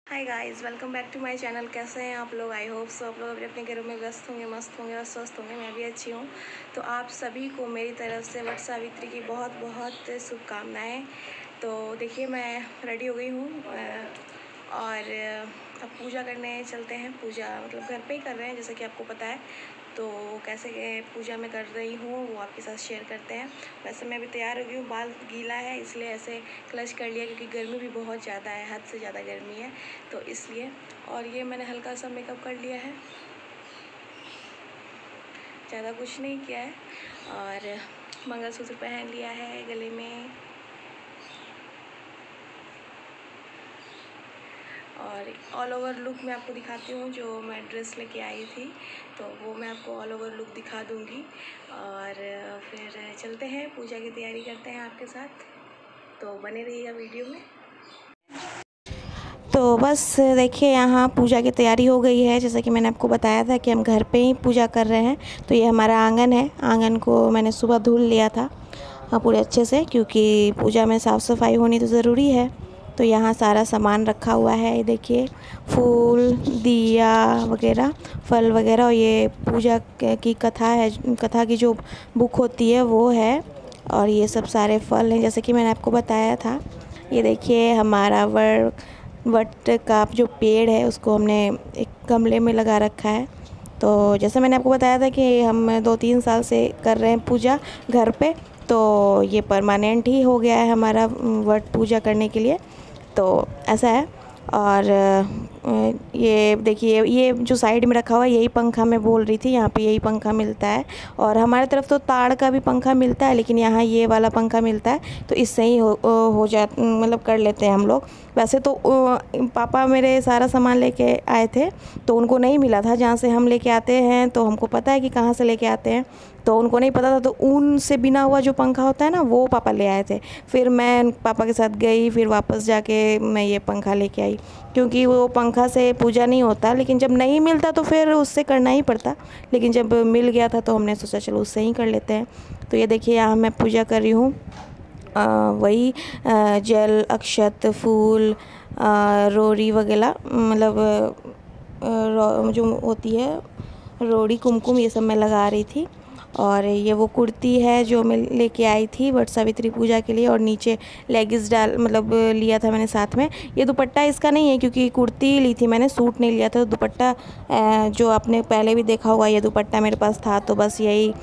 Hi guys, welcome back to my channel. कैसे हैं आप लोग? आई होप सो आप लोग अपने अपने घरों में व्यस्त होंगे, मस्त होंगे और स्वस्थ होंगे। मैं भी अच्छी हूँ। तो आप सभी को मेरी तरफ से वट सावित्री की बहुत बहुत शुभकामनाएं। तो देखिए, मैं रेडी हो गई हूँ और अब पूजा करने चलते हैं। पूजा मतलब घर पे ही कर रहे हैं, जैसे कि आपको पता है। तो कैसे पूजा मैं कर रही हूँ वो आपके साथ शेयर करते हैं। वैसे मैं अभी तैयार हो गई हूँ, बाल गीला है इसलिए ऐसे क्लच कर लिया, क्योंकि गर्मी भी बहुत ज़्यादा है, हद से ज़्यादा गर्मी है तो इसलिए। और ये मैंने हल्का सा मेकअप कर लिया है, ज़्यादा कुछ नहीं किया है। और मंगलसूत्र पहन लिया है गले में। और ऑल ओवर लुक मैं आपको दिखाती हूँ, जो मैं ड्रेस लेके आई थी तो वो मैं आपको ऑल ओवर लुक दिखा दूँगी। और फिर चलते हैं, पूजा की तैयारी करते हैं आपके साथ। तो बने रहिएगा वीडियो में। तो बस देखिए, यहाँ पूजा की तैयारी हो गई है। जैसा कि मैंने आपको बताया था कि हम घर पे ही पूजा कर रहे हैं। तो ये हमारा आंगन है। आंगन को मैंने सुबह धुल लिया था पूरे अच्छे से, क्योंकि पूजा में साफ़ सफाई होनी तो ज़रूरी है। तो यहाँ सारा सामान रखा हुआ है, ये देखिए, फूल, दिया वगैरह, फल वगैरह। और ये पूजा की कथा है, कथा की जो बुक होती है वो है। और ये सब सारे फल हैं, जैसे कि मैंने आपको बताया था। ये देखिए, हमारा वट का जो पेड़ है उसको हमने एक गमले में लगा रखा है। तो जैसे मैंने आपको बताया था कि हम 2-3 साल से कर रहे हैं पूजा घर पे, तो ये परमानेंट ही हो गया है हमारा वट पूजा करने के लिए। तो ऐसा है। और ये देखिए, ये जो साइड में रखा हुआ है यही पंखा मैं बोल रही थी, यहाँ पे यही पंखा मिलता है। और हमारे तरफ तो ताड़ का भी पंखा मिलता है, लेकिन यहाँ ये वाला पंखा मिलता है, तो इससे ही हो जा मतलब कर लेते हैं हम लोग। वैसे तो पापा मेरे सारा सामान लेके आए थे, तो उनको नहीं मिला था। जहाँ से हम लेके आते हैं तो हमको पता है कि कहाँ से लेके आते हैं, तो उनको नहीं पता था। तो ऊन से बिना हुआ जो पंखा होता है ना, वो पापा ले आए थे। फिर मैं पापा के साथ गई, फिर वापस जाके मैं ये पंखा लेके आई, क्योंकि वो पंखा से पूजा नहीं होता। लेकिन जब नहीं मिलता तो फिर उससे करना ही पड़ता। लेकिन जब मिल गया था तो हमने सोचा चलो उससे ही कर लेते हैं। तो ये देखिए, यहाँ मैं पूजा कर रही हूँ। वही जल, अक्षत, फूल, रोड़ी वगैरह, मतलब जो होती है रोड़ी, कुमकुम, ये सब मैं लगा रही थी। और ये वो कुर्ती है जो मैं लेके आई थी वट सावित्री पूजा के लिए। और नीचे लेगिंग्स मतलब लिया था मैंने साथ में। ये दुपट्टा इसका नहीं है, क्योंकि कुर्ती ली थी मैंने, सूट नहीं लिया था। तो दुपट्टा जो आपने पहले भी देखा होगा, ये दुपट्टा मेरे पास था, तो बस यही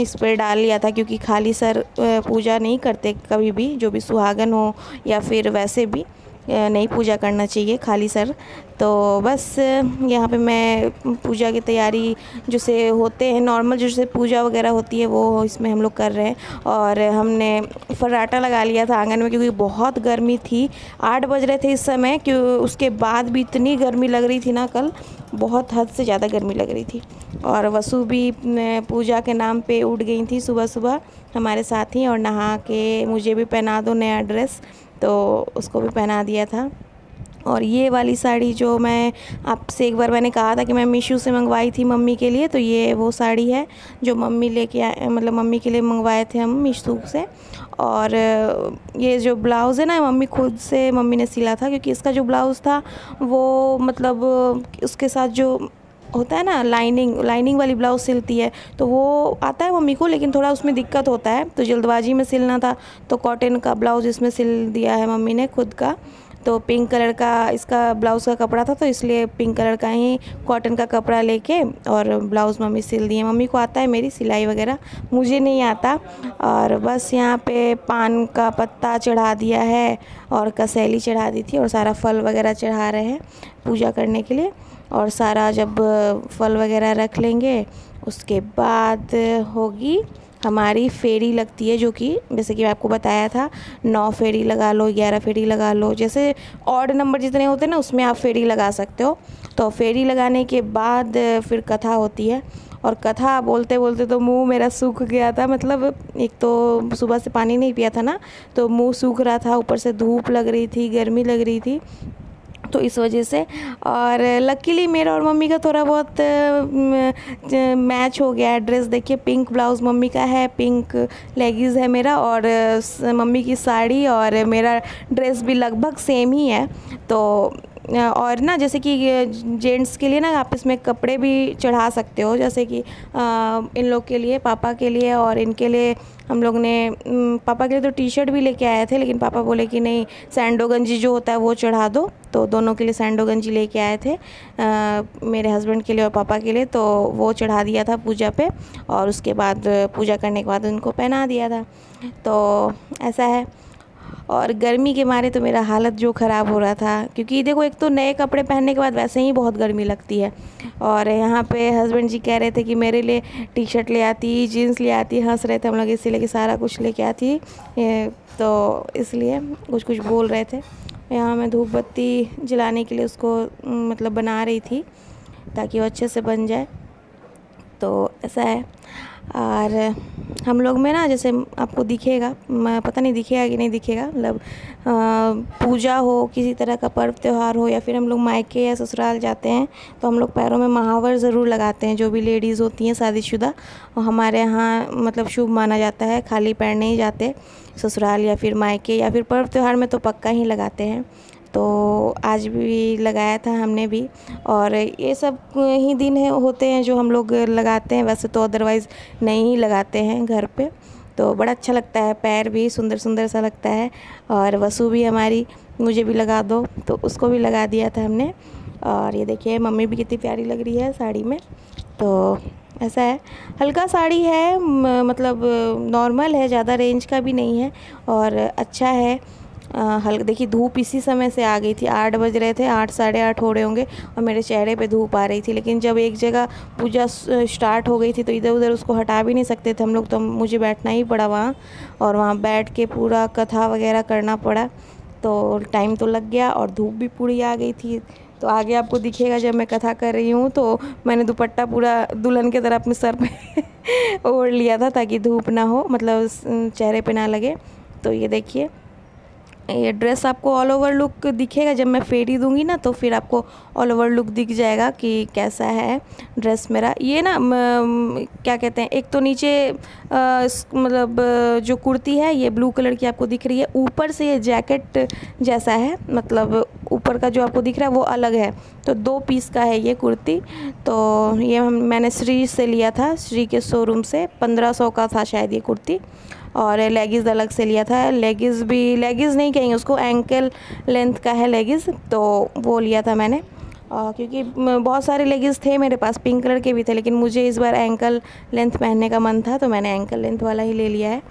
इस पर डाल लिया था। क्योंकि खाली सर पूजा नहीं करते कभी भी, जो भी सुहागन हो या फिर वैसे भी नहीं पूजा करना चाहिए खाली सर। तो बस यहाँ पे मैं पूजा की तैयारी जैसे होते हैं नॉर्मल, जैसे पूजा वगैरह होती है वो इसमें हम लोग कर रहे हैं। और हमने फर्राटा लगा लिया था आंगन में, क्योंकि बहुत गर्मी थी। 8 बज रहे थे इस समय, क्यों उसके बाद भी इतनी गर्मी लग रही थी ना, कल बहुत हद से ज़्यादा गर्मी लग रही थी। और वसु भी पूजा के नाम पे उठ गई थी सुबह सुबह हमारे साथ ही, और नहा के मुझे भी पहना दो नया ड्रेस, तो उसको भी पहना दिया था। और ये वाली साड़ी जो मैं आपसे एक बार मैंने कहा था कि मैं मीशो से मंगवाई थी मम्मी के लिए, तो ये वो साड़ी है जो मम्मी लेके आए, मतलब मम्मी के लिए मंगवाए थे हम मीशो से। और ये जो ब्लाउज़ है ना, मम्मी खुद से मम्मी ने सिला था, क्योंकि इसका जो ब्लाउज़ था वो मतलब उसके साथ जो होता है ना, लाइनिंग वाली ब्लाउज़ सिलती है, तो वो आता है मम्मी को, लेकिन थोड़ा उसमें दिक्कत होता है। तो जल्दबाजी में सिलना था, तो कॉटन का ब्लाउज़ इसमें सिल दिया है मम्मी ने खुद का। तो पिंक कलर का इसका ब्लाउज़ का कपड़ा था, तो इसलिए पिंक कलर का ही कॉटन का कपड़ा लेके और ब्लाउज़ मम्मी सिल दिए। मम्मी को आता है मेरी सिलाई वगैरह, मुझे नहीं आता। और बस यहाँ पे पान का पत्ता चढ़ा दिया है और कसेली चढ़ा दी थी, और सारा फल वगैरह चढ़ा रहे हैं पूजा करने के लिए। और सारा जब फल वगैरह रख लेंगे, उसके बाद होगी हमारी फेरी लगती है, जो कि जैसे कि आपको बताया था 9 फेरी लगा लो, 11 फेरी लगा लो, जैसे ऑड नंबर जितने होते हैं ना उसमें आप फेरी लगा सकते हो। तो फेरी लगाने के बाद फिर कथा होती है। और कथा बोलते बोलते तो मुंह मेरा सूख गया था, मतलब एक तो सुबह से पानी नहीं पिया था ना, तो मुंह सूख रहा था, ऊपर से धूप लग रही थी, गर्मी लग रही थी। तो इस वजह से। और लकीली मेरा और मम्मी का थोड़ा बहुत मैच हो गया है। ड्रेस देखिए, पिंक ब्लाउज़ मम्मी का है, पिंक लेगिंग्स है मेरा, और मम्मी की साड़ी और मेरा ड्रेस भी लगभग सेम ही है। तो और ना जैसे कि जेंट्स के लिए ना आप इसमें कपड़े भी चढ़ा सकते हो, जैसे कि इन लोग के लिए, पापा के लिए और इनके लिए हम लोग ने पापा के लिए तो टी शर्ट भी लेके आए थे, लेकिन पापा बोले कि नहीं, सैंडो गंजी जो होता है वो चढ़ा दो। तो दोनों के लिए सैंडो गंजी लेके आए थे, मेरे हस्बैंड के लिए और पापा के लिए। तो वो चढ़ा दिया था पूजा पे, और उसके बाद पूजा करने के बाद उनको पहना दिया था। तो ऐसा है। और गर्मी के मारे तो मेरा हालत जो ख़राब हो रहा था, क्योंकि देखो एक तो नए कपड़े पहनने के बाद वैसे ही बहुत गर्मी लगती है, और यहाँ पे हस्बैंड जी कह रहे थे कि मेरे लिए टी शर्ट ले आती, जीन्स ले आती, हंस रहे थे हम लोग इसीलिए कि सारा कुछ लेके आती। तो इसलिए कुछ कुछ बोल रहे थे। यहाँ मैं धूप बत्ती जलाने के लिए उसको मतलब बना रही थी ताकि वो अच्छे से बन जाए। तो ऐसा है। और हम लोग में ना, जैसे आपको दिखेगा, मैं पता नहीं दिखेगा कि नहीं दिखेगा, मतलब पूजा हो, किसी तरह का पर्व त्यौहार हो, या फिर हम लोग मायके या ससुराल जाते हैं तो हम लोग पैरों में महावर ज़रूर लगाते हैं। जो भी लेडीज़ होती हैं शादीशुदा, और हमारे यहाँ मतलब शुभ माना जाता है, खाली पैर नहीं जाते ससुराल या फिर मायके, या फिर पर्व त्यौहार में तो पक्का ही लगाते हैं। तो आज भी लगाया था हमने भी। और ये सब ही दिन होते हैं जो हम लोग लगाते हैं, वैसे तो अदरवाइज़ नहीं ही लगाते हैं घर पे। तो बड़ा अच्छा लगता है, पैर भी सुंदर सुंदर सा लगता है। और वसु भी हमारी, मुझे भी लगा दो, तो उसको भी लगा दिया था हमने। और ये देखिए मम्मी भी कितनी प्यारी लग रही है साड़ी में। तो ऐसा है, हल्का साड़ी है, मतलब नॉर्मल है, ज़्यादा रेंज का भी नहीं है, और अच्छा है। हल्का देखिए, धूप इसी समय से आ गई थी, 8 बज रहे थे, 8 साढ़े 8 हो रहे होंगे, और मेरे चेहरे पे धूप आ रही थी। लेकिन जब एक जगह पूजा स्टार्ट हो गई थी तो इधर उधर उसको हटा भी नहीं सकते थे हम लोग, तो मुझे बैठना ही पड़ा वहाँ, और वहाँ बैठ के पूरा कथा वगैरह करना पड़ा। तो टाइम तो लग गया, और धूप भी पूरी आ गई थी। तो आगे आपको दिखेगा जब मैं कथा कर रही हूँ, तो मैंने दुपट्टा पूरा दुल्हन की तरह अपने सर पे ओढ़ लिया था ताकि धूप ना हो, मतलब चेहरे पे ना लगे। तो ये देखिए, ये ड्रेस आपको ऑल ओवर लुक दिखेगा, जब मैं फेरी दूंगी ना तो फिर आपको ऑल ओवर लुक दिख जाएगा कि कैसा है ड्रेस मेरा। ये ना क्या कहते हैं, एक तो नीचे मतलब जो कुर्ती है ये ब्लू कलर की आपको दिख रही है, ऊपर से ये जैकेट जैसा है, मतलब ऊपर का जो आपको दिख रहा है वो अलग है। तो 2 पीस का है ये कुर्ती। तो ये मैंने श्री से लिया था, श्री के शोरूम से, 1500 का था शायद ये कुर्ती। और लेगिंग्स अलग से लिया था, लेगिंग्स भी, लेगिंग्स नहीं कहेंगे उसको, एंकल लेंथ का है लेगिंग्स, तो वो लिया था मैंने। क्योंकि बहुत सारे लेगिंग्स थे मेरे पास, पिंक कलर के भी थे, लेकिन मुझे इस बार एंकल लेंथ पहनने का मन था तो मैंने एंकल लेंथ वाला ही ले लिया है।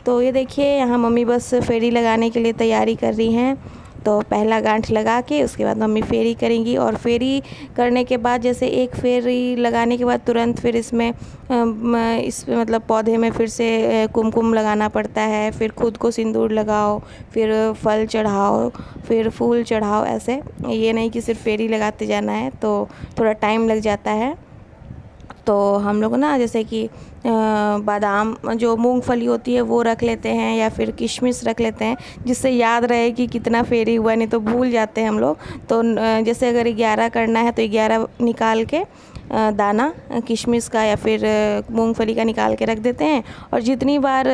तो ये देखिए, यहाँ मम्मी बस फेरी लगाने के लिए तैयारी कर रही हैं। तो पहला गांठ लगा के उसके बाद मम्मी फेरी करेंगी, और फेरी करने के बाद जैसे एक फेरी लगाने के बाद तुरंत फिर इसमें मतलब पौधे में फिर से कुमकुम लगाना पड़ता है, फिर खुद को सिंदूर लगाओ, फिर फल चढ़ाओ, फिर फूल चढ़ाओ। ऐसे ये नहीं कि सिर्फ फेरी लगाते जाना है, तो थोड़ा टाइम लग जाता है। तो हम लोग ना जैसे कि बादाम, जो मूंगफली होती है वो रख लेते हैं, या फिर किशमिश रख लेते हैं, जिससे याद रहे कि कितना फेरी हुआ, नहीं तो भूल जाते हैं हम लोग। तो जैसे अगर 11 करना है तो 11 निकाल के दाना किशमिश का या फिर मूंगफली का निकाल के रख देते हैं, और जितनी बार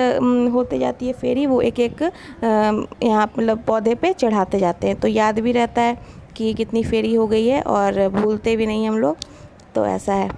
होते जाती है फेरी वो एक एक यहाँ मतलब पौधे पे चढ़ाते जाते हैं, तो याद भी रहता है कि कितनी फेरी हो गई है, और भूलते भी नहीं हम लोग। तो ऐसा है।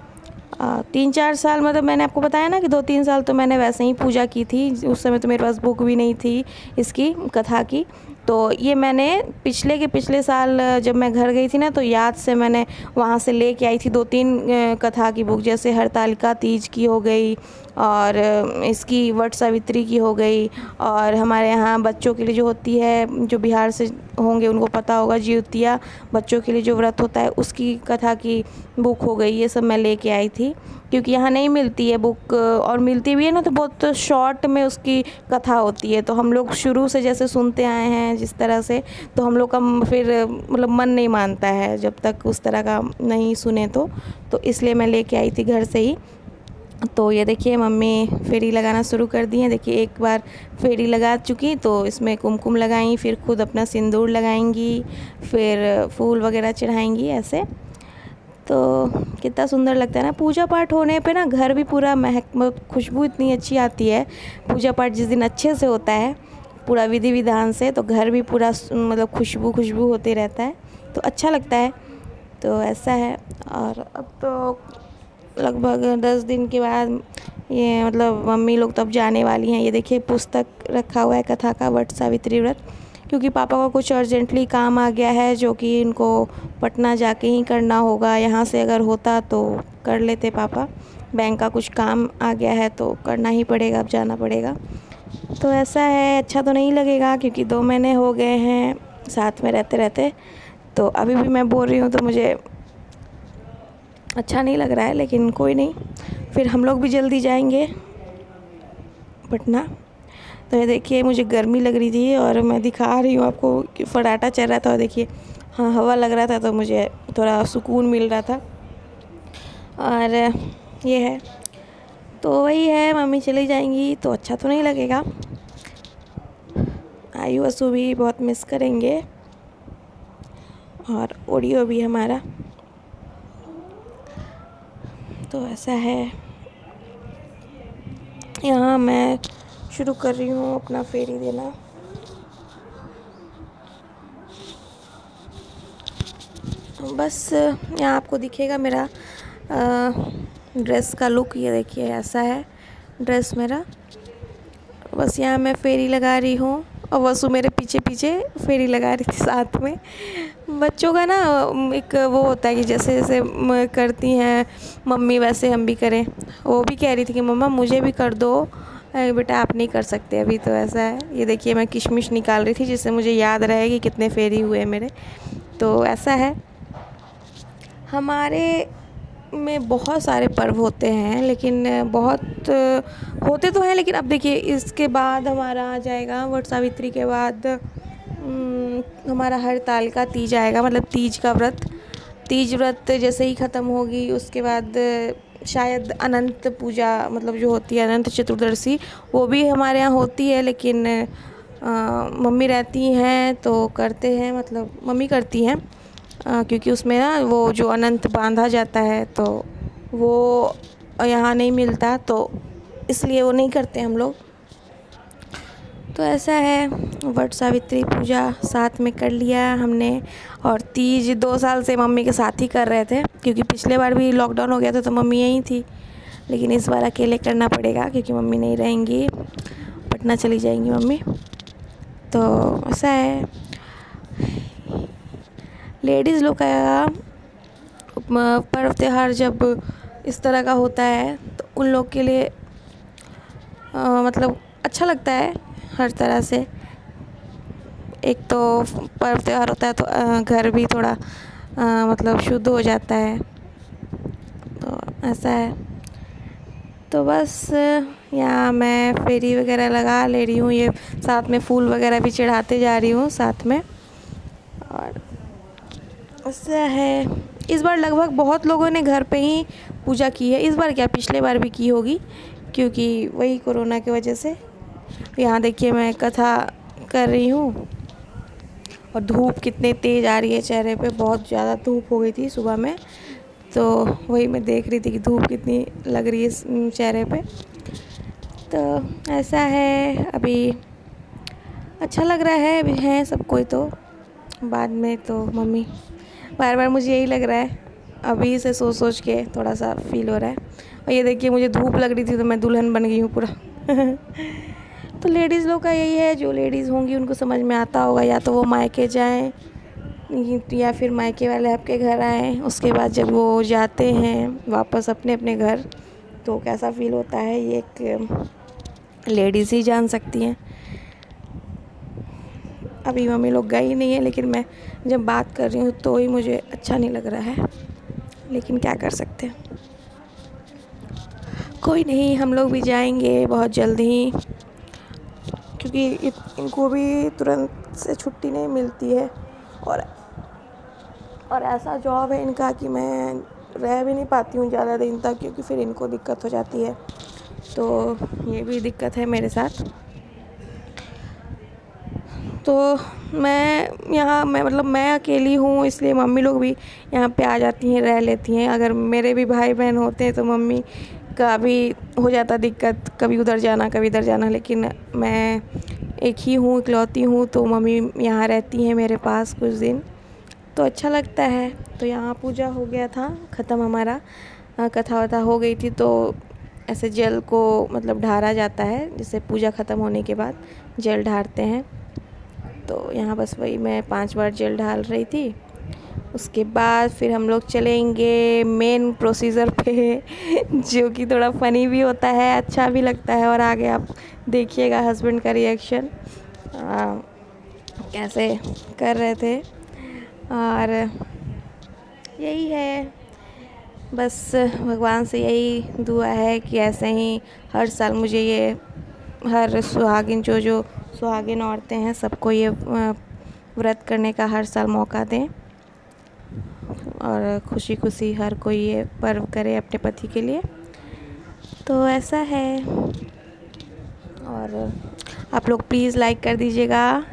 3-4 साल, मतलब मैंने आपको बताया ना कि 2-3 साल तो मैंने वैसे ही पूजा की थी, उस समय तो मेरे पास बुक भी नहीं थी इसकी कथा की। तो ये मैंने पिछले साल जब मैं घर गई थी ना, तो याद से मैंने वहाँ से लेके आई थी 2-3 कथा की बुक, जैसे हरतालिका तीज की हो गई, और इसकी वट सावित्री की हो गई, और हमारे यहाँ बच्चों के लिए जो होती है, जो बिहार से होंगे उनको पता होगा, जिउतिया बच्चों के लिए जो व्रत होता है उसकी कथा की बुक हो गई। ये सब मैं लेके आई थी, क्योंकि यहाँ नहीं मिलती है बुक, और मिलती भी है ना तो बहुत शॉर्ट में उसकी कथा होती है। तो हम लोग शुरू से जैसे सुनते आए हैं जिस तरह से, तो हम लोग का फिर मतलब मन नहीं मानता है जब तक उस तरह का नहीं सुने। तो इसलिए मैं लेके आई थी घर से ही। तो ये देखिए मम्मी फेरी लगाना शुरू कर दी है। देखिए एक बार फेरी लगा चुकी तो इसमें कुमकुम लगाई, फिर खुद अपना सिंदूर लगाएंगी, फिर फूल वगैरह चढ़ाएंगी ऐसे। तो कितना सुंदर लगता है ना। पूजा पाठ होने पे ना घर भी पूरा महक, खुशबू इतनी अच्छी आती है। पूजा पाठ जिस दिन अच्छे से होता है पूरा विधि विधान से, तो घर भी पूरा मतलब खुशबू खुशबू होते रहता है, तो अच्छा लगता है। तो ऐसा है। और अब तो लगभग 10 दिन के बाद ये मतलब मम्मी लोग तब जाने वाली हैं। ये देखिए पुस्तक रखा हुआ है कथा का, वट सावित्री व्रत, क्योंकि पापा को कुछ अर्जेंटली काम आ गया है जो कि इनको पटना जाके ही करना होगा। यहाँ से अगर होता तो कर लेते पापा, बैंक का कुछ काम आ गया है तो करना ही पड़ेगा, अब जाना पड़ेगा। तो ऐसा है। अच्छा तो नहीं लगेगा क्योंकि 2 महीने हो गए हैं साथ में रहते रहते, तो अभी भी मैं बोल रही हूँ तो मुझे अच्छा नहीं लग रहा है, लेकिन कोई नहीं, फिर हम लोग भी जल्दी जाएंगे पटना। तो ये देखिए मुझे गर्मी लग रही थी और मैं दिखा रही हूँ आपको कि फर्राटा चल रहा था, और देखिए हाँ हवा लग रहा था तो मुझे थोड़ा सुकून मिल रहा था। और ये है, तो वही है, मम्मी चली जाएंगी तो अच्छा तो नहीं लगेगा। आयु असु भी बहुत मिस करेंगे और ओडियो भी हमारा। तो ऐसा है। यहाँ मैं शुरू कर रही हूँ अपना फेरी देना। बस यहाँ आपको दिखेगा मेरा ड्रेस का लुक। ये देखिए ऐसा है ड्रेस मेरा। बस यहाँ मैं फेरी लगा रही हूँ और वसु मेरे पीछे पीछे फेरी लगा रही थी साथ में। बच्चों का ना एक वो होता है कि जैसे जैसे करती हैं मम्मी वैसे हम भी करें। वो भी कह रही थी कि मम्मा मुझे भी कर दो। बेटा आप नहीं कर सकते अभी, तो ऐसा है। ये देखिए मैं किशमिश निकाल रही थी जिससे मुझे याद रहे कि कितने फेरी हुए मेरे। तो ऐसा है। हमारे में बहुत सारे पर्व होते हैं, लेकिन बहुत होते तो हैं, लेकिन अब देखिए इसके बाद हमारा आ जाएगा वट सावित्री के बाद हमारा हरताल का तीज आएगा, मतलब तीज का व्रत। तीज व्रत जैसे ही ख़त्म होगी उसके बाद शायद अनंत पूजा, मतलब जो होती है अनंत चतुर्दशी, वो भी हमारे यहाँ होती है। लेकिन मम्मी रहती हैं तो करते हैं, मतलब मम्मी करती हैं क्योंकि उसमें ना वो जो अनंत बांधा जाता है तो वो यहाँ नहीं मिलता, तो इसलिए वो नहीं करते हम लोग। तो ऐसा है। वट सावित्री पूजा साथ में कर लिया हमने, और तीज 2 साल से मम्मी के साथ ही कर रहे थे, क्योंकि पिछले बार भी लॉकडाउन हो गया था तो मम्मी यहीं थी। लेकिन इस बार अकेले करना पड़ेगा क्योंकि मम्मी नहीं रहेंगी, पटना चली जाएंगी मम्मी। तो ऐसा है। लेडीज़ लोग का पर्व त्यौहार जब इस तरह का होता है तो उन लोग के लिए मतलब अच्छा लगता है हर तरह से। एक तो पर्व त्यौहार होता है तो घर भी थोड़ा मतलब शुद्ध हो जाता है, तो ऐसा है। तो बस यहाँ मैं फेरी वगैरह लगा ले रही हूँ, ये साथ में फूल वगैरह भी चढ़ाते जा रही हूँ साथ में। और ऐसा है। इस बार लगभग बहुत लोगों ने घर पे ही पूजा की है। इस बार क्या, पिछले बार भी की होगी, क्योंकि वही कोरोना की वजह से। यहाँ देखिए मैं कथा कर रही हूँ और धूप कितने तेज़ आ रही है चेहरे पे, बहुत ज़्यादा धूप हो गई थी सुबह में, तो वही मैं देख रही थी कि धूप कितनी लग रही है चेहरे पे। तो ऐसा है। अभी अच्छा लग रहा है, अभी हैं सब कोई, तो बाद में तो मम्मी, बार बार मुझे यही लग रहा है, अभी से सोच सोच के थोड़ा सा फील हो रहा है। और ये देखिए मुझे धूप लग रही थी तो मैं दुल्हन बन गई हूँ पूरा। तो लेडीज़ लोग का यही है, जो लेडीज़ होंगी उनको समझ में आता होगा, या तो वो मायके जाएं या फिर मायके वाले आपके घर आएँ, उसके बाद जब वो जाते हैं वापस अपने अपने घर तो कैसा फ़ील होता है ये एक लेडीज़ ही जान सकती हैं। अभी मम्मी लोग गई नहीं है, लेकिन मैं जब बात कर रही हूँ तो ही मुझे अच्छा नहीं लग रहा है, लेकिन क्या कर सकते हैं। कोई नहीं, हम लोग भी जाएंगे बहुत जल्दी ही, क्योंकि इनको भी तुरंत से छुट्टी नहीं मिलती है। और ऐसा जॉब है इनका कि मैं रह भी नहीं पाती हूँ ज़्यादा दिन तक, क्योंकि फिर इनको दिक्कत हो जाती है। तो ये भी दिक्कत है मेरे साथ। तो मैं अकेली हूँ, इसलिए मम्मी लोग भी यहाँ पे आ जाती हैं, रह लेती हैं। अगर मेरे भी भाई बहन होते हैं तो मम्मी का भी हो जाता दिक्कत, कभी उधर जाना कभी इधर जाना। लेकिन मैं एक ही हूँ, इकलौती हूँ, तो मम्मी यहाँ रहती हैं मेरे पास कुछ दिन, तो अच्छा लगता है। तो यहाँ पूजा हो गया था ख़त्म, हमारा कथा वथा हो गई थी। तो ऐसे जल को मतलब ढारा जाता है, जैसे पूजा ख़त्म होने के बाद जल ढारते हैं। तो यहाँ बस वही मैं 5 बार जल ढाल रही थी। उसके बाद फिर हम लोग चलेंगे मेन प्रोसीजर पे जो कि थोड़ा फ़नी भी होता है, अच्छा भी लगता है। और आगे आप देखिएगा हस्बैंड का रिएक्शन कैसे कर रहे थे। और यही है, बस भगवान से यही दुआ है कि ऐसे ही हर साल मुझे ये हर सुहागिन जो सुहागिन औरतें हैं सबको ये व्रत करने का हर साल मौका दें, और खुशी खुशी हर कोई ये पर्व करे अपने पति के लिए। तो ऐसा है। और आप लोग प्लीज़ लाइक कर दीजिएगा,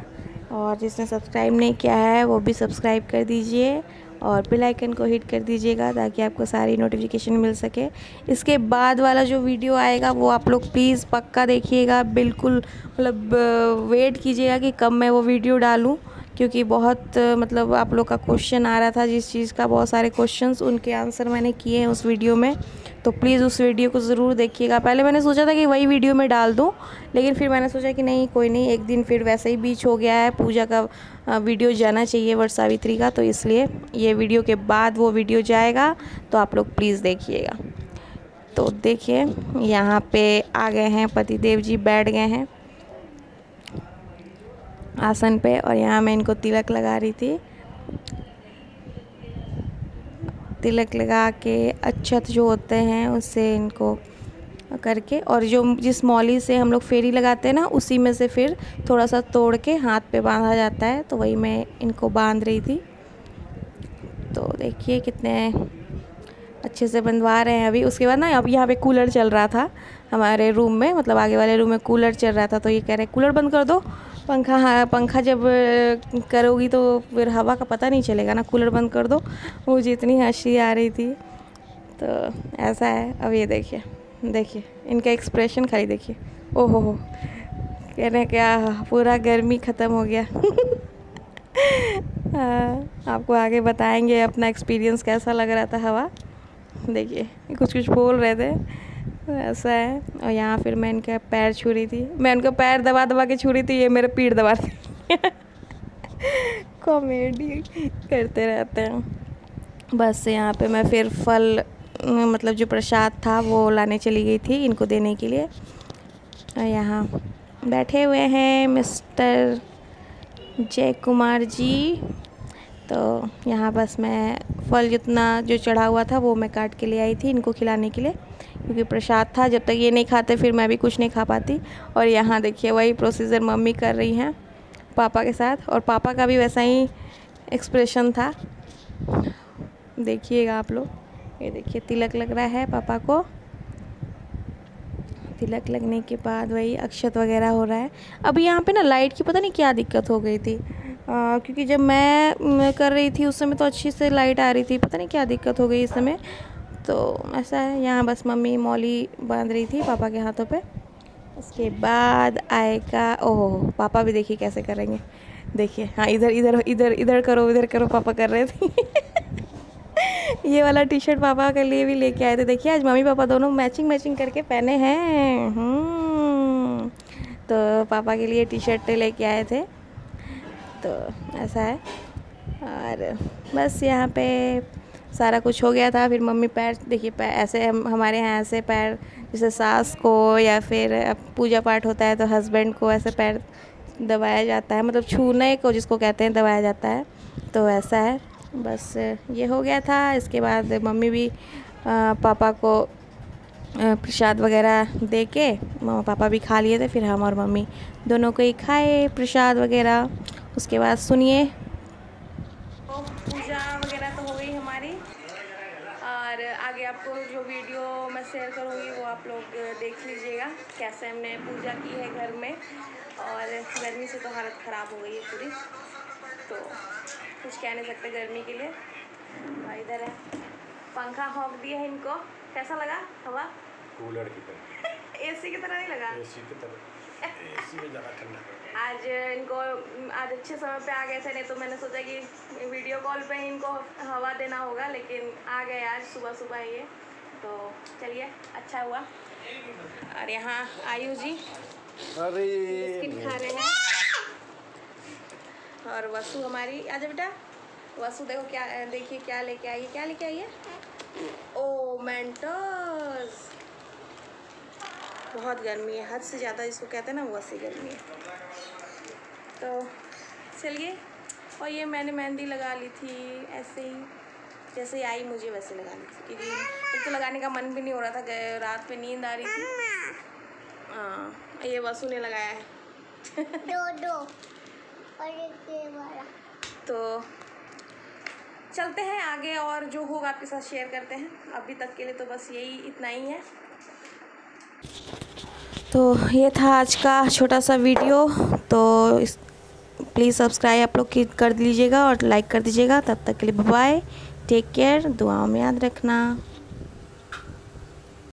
और जिसने सब्सक्राइब नहीं किया है वो भी सब्सक्राइब कर दीजिए, और बेल आइकन को हिट कर दीजिएगा ताकि आपको सारी नोटिफिकेशन मिल सके। इसके बाद वाला जो वीडियो आएगा वो आप लोग प्लीज़ पक्का देखिएगा, बिल्कुल मतलब वेट कीजिएगा कि कब मैं वो वीडियो डालूं, क्योंकि बहुत मतलब आप लोग का क्वेश्चन आ रहा था जिस चीज़ का, बहुत सारे क्वेश्चंस, उनके आंसर मैंने किए हैं उस वीडियो में। तो प्लीज़ उस वीडियो को ज़रूर देखिएगा। पहले मैंने सोचा था कि वही वीडियो में डाल दूं, लेकिन फिर मैंने सोचा कि नहीं, कोई नहीं, एक दिन फिर वैसे ही बीच हो गया है, पूजा का वीडियो जाना चाहिए वट सावित्री का, तो इसलिए ये वीडियो के बाद वो वीडियो जाएगा। तो आप लोग प्लीज़ देखिएगा। तो देखिए यहाँ पे आ गए हैं पतिदेव जी, बैठ गए हैं आसन पे, और यहाँ मैं इनको तिलक लगा रही थी। तिलक लगा के अक्षत जो होते हैं उससे इनको करके, और जो जिस मौली से हम लोग फेरी लगाते हैं ना, उसी में से फिर थोड़ा सा तोड़ के हाथ पे बांधा जाता है। तो वही मैं इनको बांध रही थी। तो देखिए कितने अच्छे से बंधवा रहे हैं अभी। उसके बाद ना अब यहाँ पे कूलर चल रहा था हमारे रूम में, मतलब आगे वाले रूम में कूलर चल रहा था। तो ये कह रहे कूलर बंद कर दो, पंखा, हाँ पंखा जब करोगी तो फिर हवा का पता नहीं चलेगा ना, कूलर बंद कर दो। मुझे इतनी हंसी आ रही थी। तो ऐसा है। अब ये देखिए देखिए इनका एक्सप्रेशन खाली देखिए, ओहो हो, कह रहे हैं क्या पूरा गर्मी ख़त्म हो गया। आपको आगे बताएंगे अपना एक्सपीरियंस कैसा लग रहा था हवा। देखिए कुछ कुछ बोल रहे थे, ऐसा है। और यहाँ फिर मैं इनका पैर छू रही थी, मैं उनका पैर दबा दबा के छू रही थी, ये मेरे पीठ दबा रही। कॉमेडी करते रहते हैं। बस यहाँ पे मैं फिर फल मतलब जो प्रसाद था वो लाने चली गई थी इनको देने के लिए। यहाँ बैठे हुए हैं मिस्टर जय कुमार जी। तो यहाँ बस मैं फल जितना जो चढ़ा हुआ था वो मैं काट के ले आई थी इनको खिलाने के लिए, क्योंकि प्रसाद था, जब तक ये नहीं खाते फिर मैं भी कुछ नहीं खा पाती। और यहाँ देखिए वही प्रोसीजर मम्मी कर रही हैं पापा के साथ, और पापा का भी वैसा ही एक्सप्रेशन था। देखिएगा आप लोग, ये देखिए तिलक लग रहा है पापा को। तिलक लगने के बाद वही अक्षत वगैरह हो रहा है। अभी यहाँ पे ना लाइट की पता नहीं क्या दिक्कत हो गई थी, क्योंकि जब मैं कर रही थी उस समय तो अच्छी से लाइट आ रही थी, पता नहीं क्या दिक्कत हो गई इस समय। तो ऐसा है। यहाँ बस मम्मी मौली बांध रही थी पापा के हाथों पे। उसके बाद आएगा, ओहो पापा भी देखिए कैसे करेंगे, देखिए हाँ इधर इधर इधर इधर करो पापा कर रहे थे। ये वाला टी शर्ट पापा के लिए भी लेके आए थे। देखिए आज मम्मी पापा दोनों मैचिंग करके पहने हैं। तो पापा के लिए टी शर्ट लेके आए थे। तो ऐसा है। और बस यहाँ पे सारा कुछ हो गया था। फिर मम्मी पैर देखिए, पैर ऐसे हमारे यहाँ ऐसे पैर, जैसे सास को या फिर पूजा पाठ होता है तो हस्बैंड को ऐसे पैर दबाया जाता है, मतलब छूने को जिसको कहते हैं दबाया जाता है। तो ऐसा है। बस ये हो गया था। इसके बाद मम्मी भी पापा को प्रसाद वगैरह दे के पापा भी खा लिए थे, फिर हम और मम्मी दोनों को ही खाए प्रसाद वगैरह। उसके बाद सुनिए, पूजा वगैरह तो हो गई हमारी। और आगे आपको जो वीडियो मैं शेयर करूँगी वो आप लोग देख लीजिएगा, कैसे हमने पूजा की है घर में। और गर्मी से तो हालत ख़राब हो गई है पूरी, तो कुछ कह नहीं सकते गर्मी के लिए। और इधर है पंखा हॉक दिया है इनको, कैसा लगा हवा? कूलर की तरह एसी की तरह नहीं लगा? एसी की तरह, एसी में ज़्यादा ठंडा। आज इनको आज अच्छे समय पे आ गए थे, नहीं तो मैंने सोचा कि वीडियो कॉल पे इनको हवा देना होगा, लेकिन आ गए आज सुबह सुबह ये, तो चलिए अच्छा हुआ। और यहाँ आयु जी अरे बिस्किट खा रहे हैं, और वसु हमारी, आजा बेटा वसु देखो क्या, देखिए क्या लेके आई है, क्या लेके आई है? ओ मेंटोस। बहुत गर्मी है, हद से ज़्यादा इसको कहते हैं ना, वैसी गर्मी है। तो चलिए, और ये मैंने मेहंदी लगा ली थी ऐसे ही, जैसे आई मुझे वैसे लगा ली थी, क्योंकि एक तो लगाने का मन भी नहीं हो रहा था, रात में नींद आ रही थी। हाँ, ये वसु ने लगाया है। दो और एक ये वाला। तो चलते हैं आगे, और जो होगा आपके साथ शेयर करते हैं। अभी तक के लिए तो बस यही इतना ही है। तो ये था आज का छोटा सा वीडियो, तो प्लीज़ सब्सक्राइब आप लोग कर लीजिएगा और लाइक कर दीजिएगा। तब तक के लिए बाय, टेक केयर, दुआओं में याद रखना।